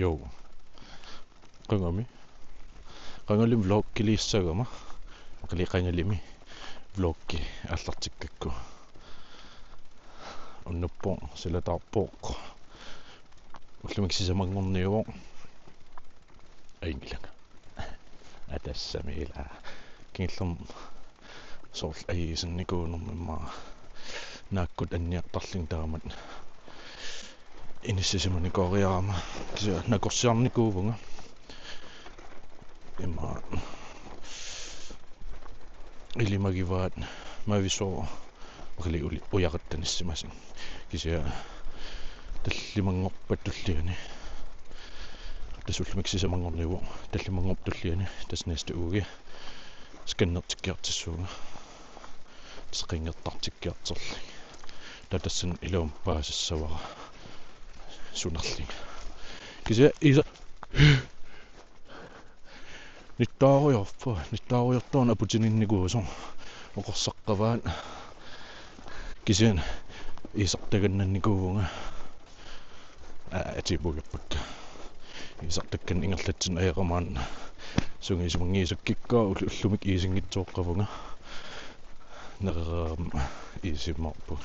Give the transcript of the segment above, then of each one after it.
Jo. Qangami. Qangalim vlog kiliissagama. Qali qangalimi vlog ki allartikkakku. Unnuppo silatarpoq. Ullumikisisamangorniuo. Aingilang. Atassamiila. Kingillum soorl ayiisannikuunumma naakkut anniartarling taamat. Inissisimaniqoriarama kisa nakorsiarnikuuvunga. Imma ilimagivaat mavisoo qali ujaqattanissimasin kisia tallimangorpat tulliani tasullumiksi tallimangorp tulliani tasnesta uugi skannertikkiartissuuga tasqingertartikkiarterli tatassan ilum paasissavara sunarlinga kisia isa nittaariortoon aputininikuuso oqorsaqqavaat kisian isartagannannikuuvunga atipugippak isartakkan ingerlatsin aeqamaan sungiisumangiisukkikkaa ullumik iisingitsoqqavunga nereram iisimmarpu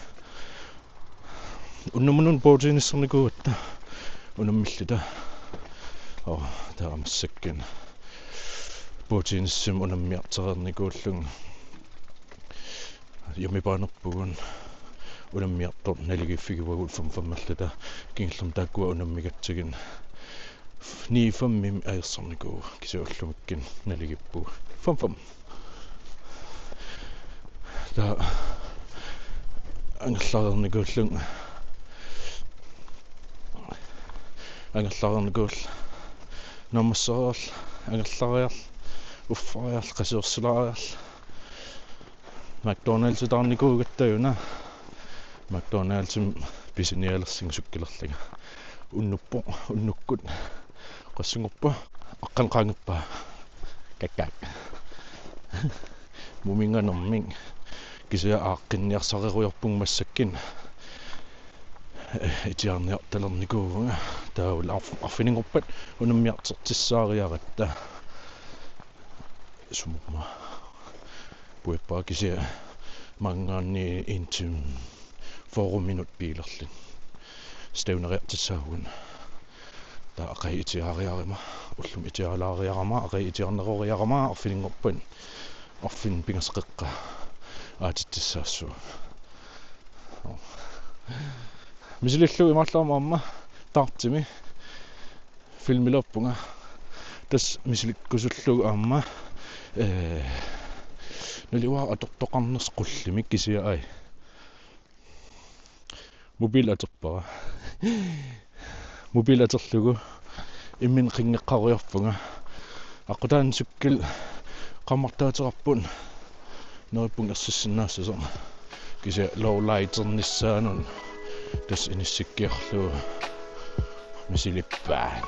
unnumunun proteinisernikuutta unammillita taamassakkin proteinissum unammiarterernikuullung yumipaanerpugun unammiartor naligiffigivagut fammerlata kingillum taakkua unammigatsigin 9 aersernikuu kisuullumikkin naligippu 5 ta angerlarernikuullung nammassariarl angerlariarl uffariarl qasuersilariarl McDonald's taarnikuugattayuna McDonald's pisinialersin sukkilerlaga unnukkut qassungorpa aqqanqaangippa kakkak muminganerming kisia aaqqinniarsariruyorpung massakkin itiarniartalernikuuvunga taul arfiningorpat unammiartertissaariaratta summa puippaa kisia mangaanni intim foruminut piilerlin steuneriartissaagun ta aqai itiariarima ullum itialaariarama aqai itiarneroriarama arfiningorpan arfin pingasqeqqa aatittissaassu misilillu imaarlaamaamma taartimi filmiloppunga tas misilikkusullugu aamma naliwa atortoqarners qullimik kisia ai mobilaterpara mobilaterlugu immin qingeqqariorpunga aqutaan sukkil qammartaaterarpun nerippung ersissinnaassasor kisia lowlighternissaanun tas inissikkiarlu misilippaan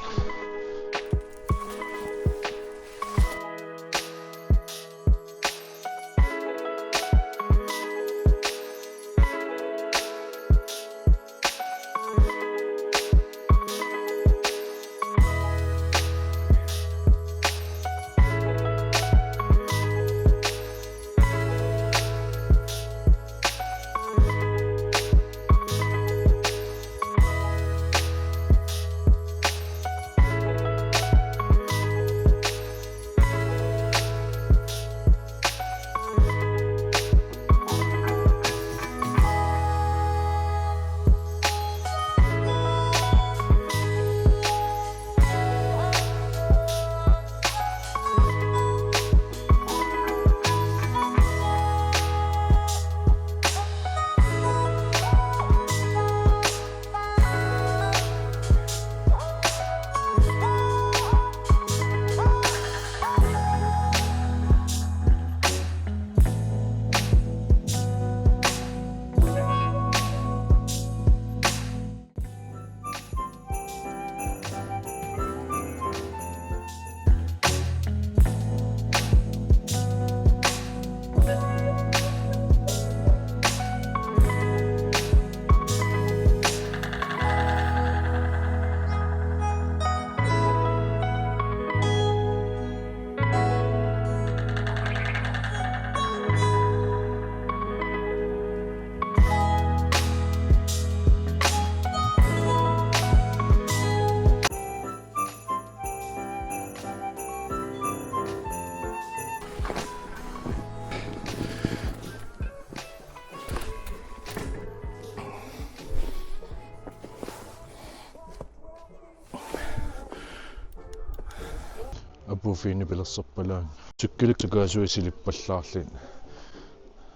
puufiini pilerserpalaang sukkiliktukaasuisilippallаарlin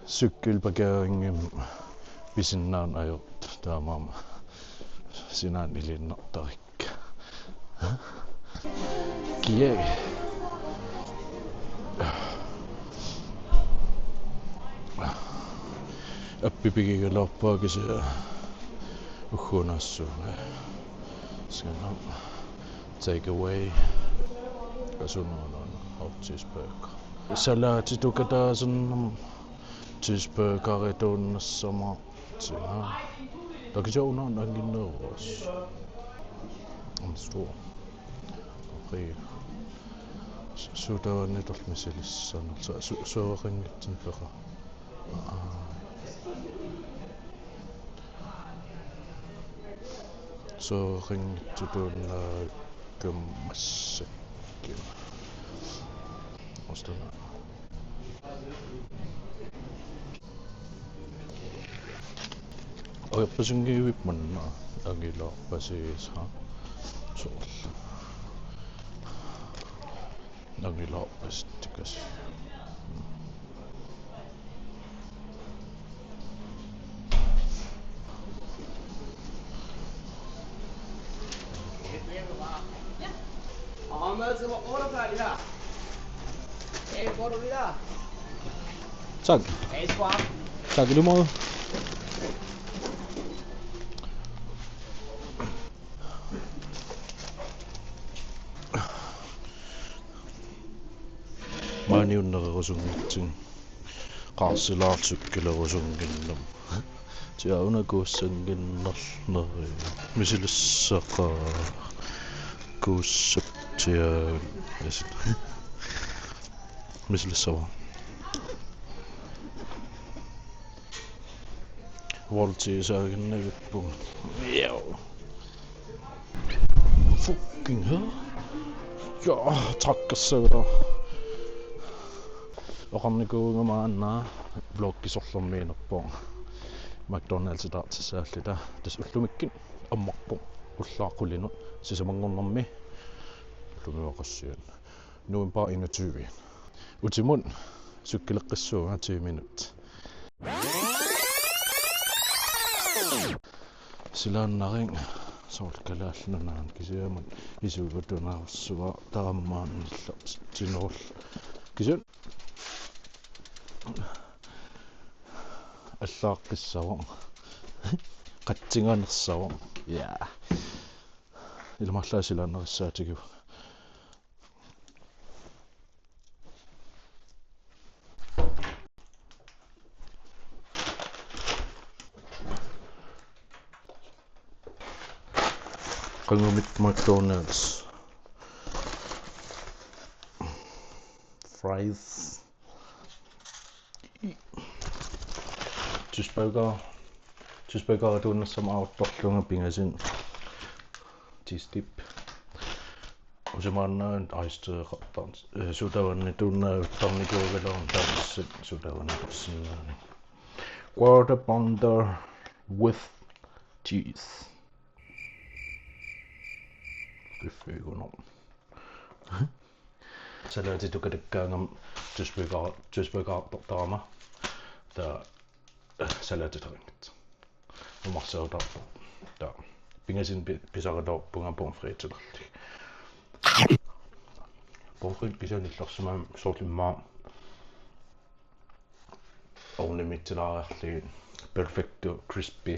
sukkilpakaeringim pisinnaan ajort taamaama sinaan ilinnartarik kiag appipigigalarpaakisia uggunaassuunga skanam take away kasununun cheeseburger salati tukataasun cheeseburgerituunnassama sina takijaunan anginneros amstor okay sutavannitormisilissaanersa suoqingitsin peqa suoqingitsutuunna kammassakki ostana oyapasungiivipmanna angilaarpasiisa soorl angilaarpastikas Tak. Tak i lige måde. Mani unnerusungitsin qaarsilaartukkilerusungginnam tiaunakuussanginnerleri misilissaqaa kuussaptia misilissava voltiisaaginnagippu miau fucking hell ja takkassavera oqarnikuungamaannaa bloggisorlormiinerpoo McDonald's taartissaallita tas ullumikkin ammarpu ullaaqqulinut sisamangornermi ullumiuaqassian november 21 utimun sukkileqqissuunga 20 minut silaannaring soorkalaallanaan kisiamun isuugutunаарsuga tarammaanilla tinorl kisian аллааққиссаваа қатсингаанерсаваа я илмарлаасилаанериссаатигу qangumit McDonald's fries cheeseburger tuunnassam auttorlunga pingasin cheese dip usamaannaan aisteeqartarn sutavanni tuunnaavuttarnikuugalorn taavissat sutavanni torsinnaani quarter pounder with cheese gefeegunor salati tukadakkaangam cheeseburger tortarama ta salatitringit umarsautaarpu ta pingasin pisaratorpunga pomfriitilerli pomfriit pisanillersumaam soorlimmaa ornimitsilaarli perfecto crispy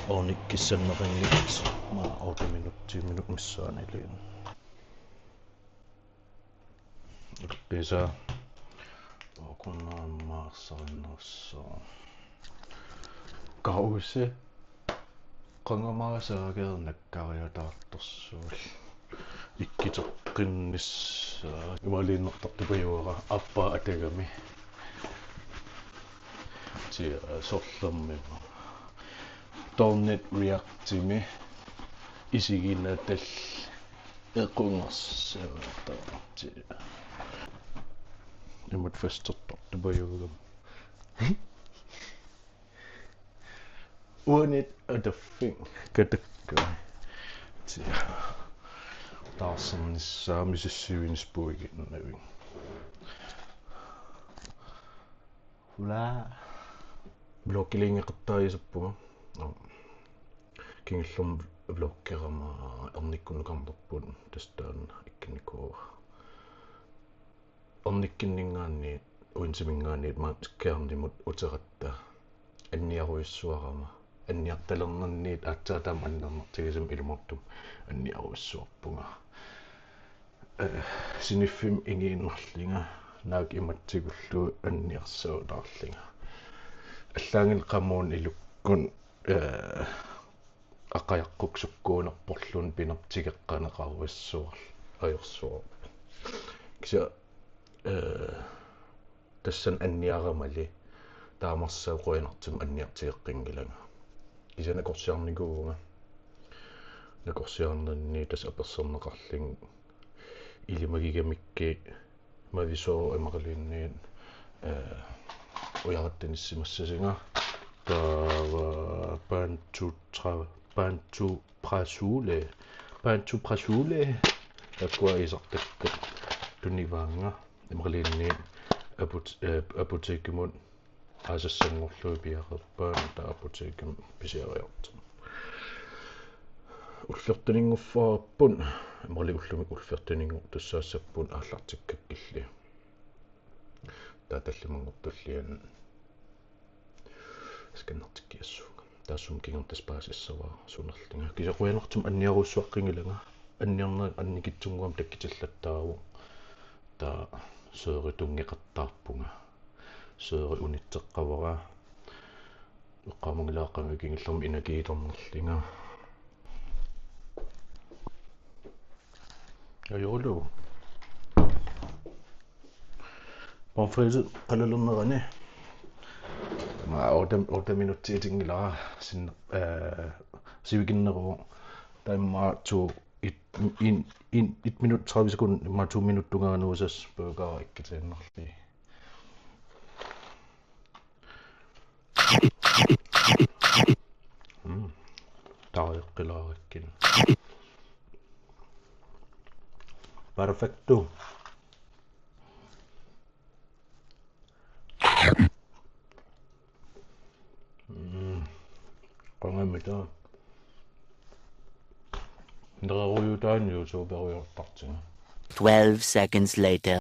ornikkissanneringit ma 8 minut 10 minut missaaniliin pisa kunnan maassarinnerso kausi qangamaasaagernakkaariataartorsuul ikkiteqqinnis imaliinnertartupajuara appa atagami ti sorlermi tornit reactimi isiginatall equngersaata ti imut fastertortupajuugam uanit atafing katakka ti taarsernissaami sissiuinispuiginnavi ula blokkilingeqattaayisappuga kingillum blokkerama ernikkunukarnerput tastaanna ikkinikkuuga ernikkinningaanniit uinsimingaanniit maatkearnimut uteratta anniaruissuarama anniartalernerniit aatsaatam annernertigisum ilumortum anniaruissuarpunga siniffim ingiinnerlinga naak imatsigullu anniarsautaarlinga аллаангил qammuun ilukkun aqajaqquksukkууnerporlun pinartigeqqaneqaruissuar ajorsuar kisa tassan anniaramali taamarsaaqoinartum anniartigeqqingilanga kisa nakorsiarnikuuga nakorsiarnerni tas aperserneqarling ilimagigamikke mavisoo imaqaliinniit ujarattinissimmassasinga taava pantu prasule takua isartakka tunnivaanga imaqaliinniit apoteekimut aasassanngorluu piaqerpaan ta apoteekim pisiariartum ullertuninnguffaarpun imaqali ullumik ullertuninngor tussaassappuun aallartikkakkilli tatallimangortullian skannartikkiassuuga taassum kingertaspaasissavaa sunerlinga kisaquanertum anniaruussuaqqingilanga anniarnerit annikitsunguam takkitillattaavu taa seeritungeqartaarpunga seeri unitteqqavara eqqaamungilaaqami kingillermi inakiitornerlinga ajorlu Pomfriset qalalunnerani ma 8 minuuttiitingilaa sin sivikinneru taimma tu 1 minut 30 sekund ma 2 minuttunganuusas burger ikkiteennerli taariqqilaarakkin perfecto qangamita nderaruyutaan YouTuberiortartinga 12 seconds later.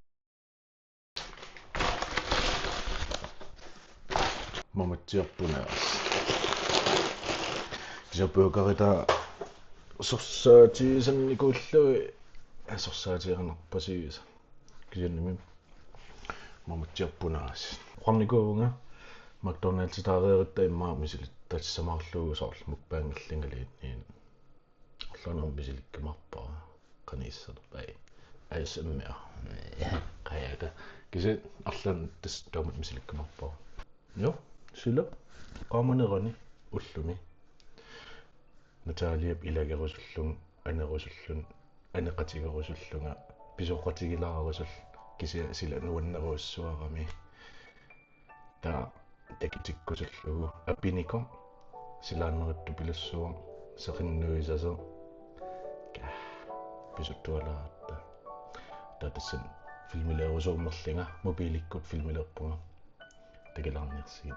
mamatsiarpuna kisapuukarita sorsaatiisannikuullui sorsaatiarnerpasiisa kisannimi mamatsiarpunaas qarnikuunga McDonald's taareeritta immaa misilit tatsamaarluugu soorl mukbaangillingaliit niin orlanerm misilikkamarpaa qaniisserpai ASMR qayaga kisi arlan tas taamat misilikkamarpaa jo sila qaamanerani ullumi nataliap ilagerusullun anerusullun aneqatigerusullunga pisoqatigilaarusall kisi sila nuanneruussuarami ta takitikkusullugu apiniko silaannerittu pilussuum seqinnuisaso pisuttualaatta tatassan filmileerusuummerlinga mobiilikkut filmileerpunga takilaarniarsiin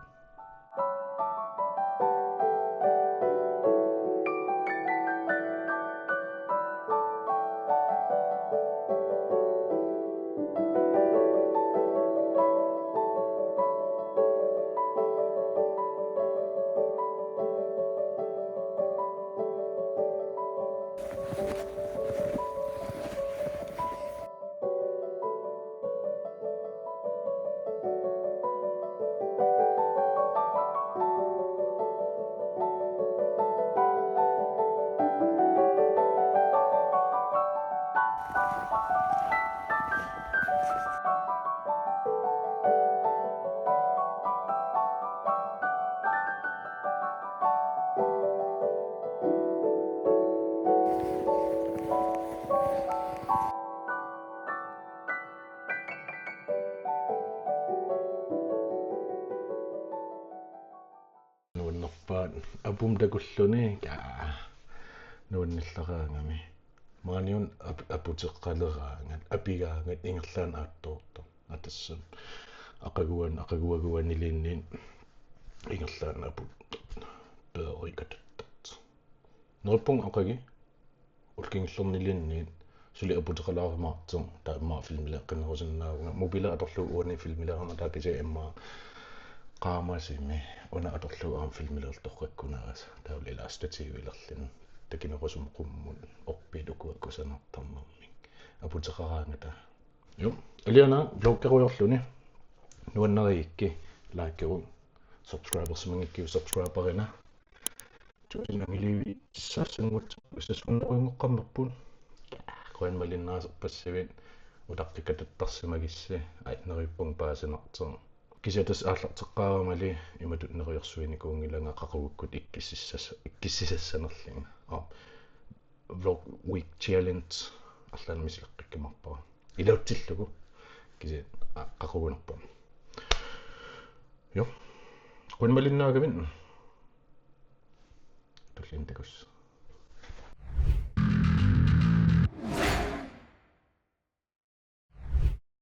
apum takulluni nuannillaraangami маниун апутеққалераангат апигаангат ингерлаан аатторто атассан ақагуанилиинниин ингерлаан апут пеерикататтат норпун ақаги улкингиллернилиинниин сули апутеқалааримаартер таамаа филмиле қинерусиннаагунга мобила аторлуу уани филмилерама таакиси имма qaamасими уна аторлуу аам филмилерторраккунаас таулила илаастатигуилерлин такинерусум qummun орпилукуаккусанартарнэрмик апутеқараангата ю алиана блоггеруйорлуни нуаннериикки лайккеру subscribers мангикки subscriberina тусинамиливи сассангут уссасуннеруйнгоққаммерпун коин малиннаасерпассивит утартикататтарсимагисси айнериппун паасинартер кисятас ааллартеққаарамали иматут нериерсуиникуунгиланга қақугуккут иккиссиссанерлинга vlog week challenge аллаанамисиққиккамарпара илаутсиллугу киси қақугунерпа ё кунмалиннаагавин туллинтакус